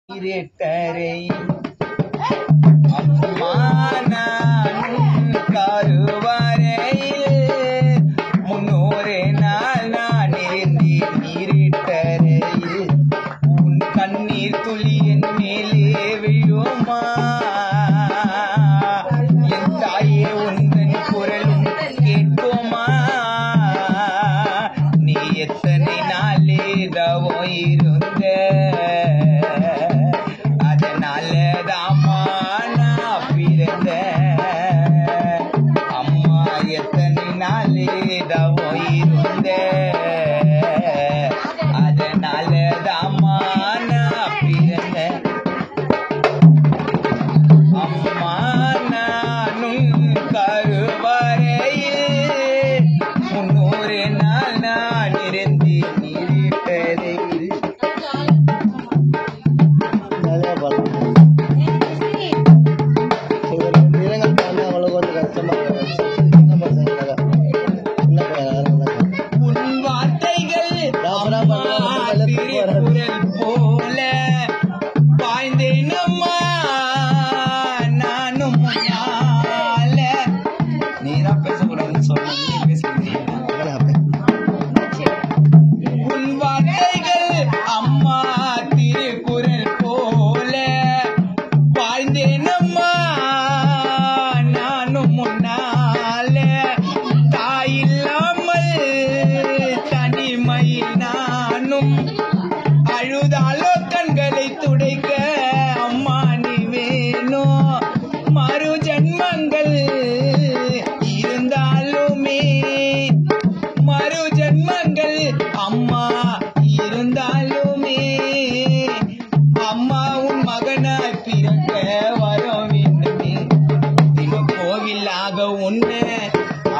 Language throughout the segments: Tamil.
இரட்டரை அம்மா நான் கருவறையில் 300 நாள் நான் இருந்தேன் இரட்டரையில். உன் கண்ணீர் துளி என் மேலே விழுமா? என் தாயே உந்தன் குரலும் கேட்குமா? நீ எத்தனை நாளே தவோ இருந்த, அதனாலதாம்மா நான் பிறந்த. அம்மா எத்தனை நாளே தவோ இருந்த, அதனாலதாம்மா நான் பிறந்த. அம்மா நானும் கருவறையில் 300 நாள் நான் இருந்தேன் இரட்டரையில். உன் வார்த்தைகள் அம்மா திருக்குறள் போல பாய்ந்தேனம்மா நானும் முன்னால. நீரா பேசக்கூடாதுன்னு சொன்ன பேசுகிறீங்களா? உன் வார்த்தைகள் அம்மா திருக்குறள் போல வாழ்ந்தேனம்மா நானும் முன்னால. தாயில்லாமல் தனிமையில் நானும் அழுதாலோ கண்களை துடைக்க அம்மா நீ வேணும். மறு ஜன்மங்கள் இருந்தாலுமே, மறு ஜன்மங்கள் அம்மா இருந்தாலுமே, அம்மா உன் மகனாய் பிறக்க வர வேண்டுமே. தின கோவிலாக உன்னை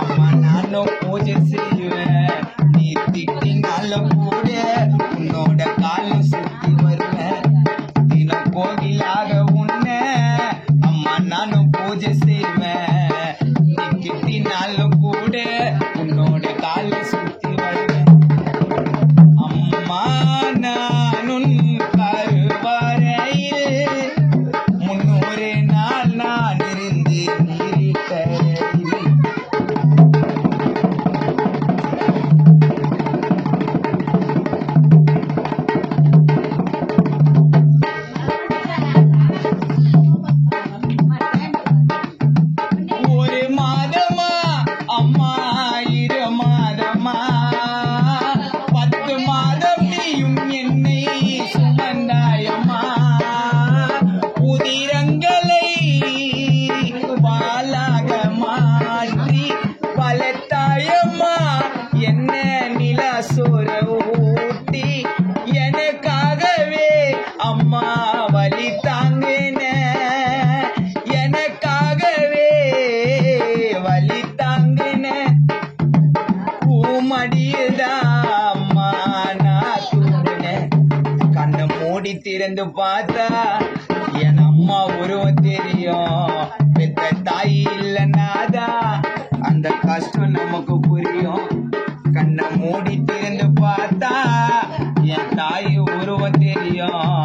அம்மா நானும் பூஜை செய்வேன். நீ திட்டினாலும் கூட உன்னோட காலம் சுத்தி வருவேன். தின கோவிலாக உன்னை அம்மா நானும் பூஜை செய்வேன். நீ திட்டினாலும் கூட உன்னோட காலம் சுத்தி வருவேன். அம்மா நானும் கருவறையில் 300 நாள் நான் இருந்தேன் இரட்டரையில். ஒரு மாதமா அம்மா 2 மாதமா 10 மாதம் நீயும் என்னை சுமந்தாயம்மா. உதிரங்களை பாலாக மாற்றி வளர்த்தாயம்மா. என்ன நிலா சோற ஊட்டி எனக்காகவே அம்மா வலி தாங்கின. எனக்காகவே வலி தாங்கின. பூமடியதான் அம்மா நான் தூங்கினேன். கண்ணை மூடி திறந்து பார்த்தா என் அம்மா உருவம் தெரியும். பெத்த தாய் இல்லைன்னாதா அந்த கஷ்டம் நமக்கு புரியும். கண்ணை மூடி திறந்து பார்த்தா என் தாய் உருவம் தெரியும்.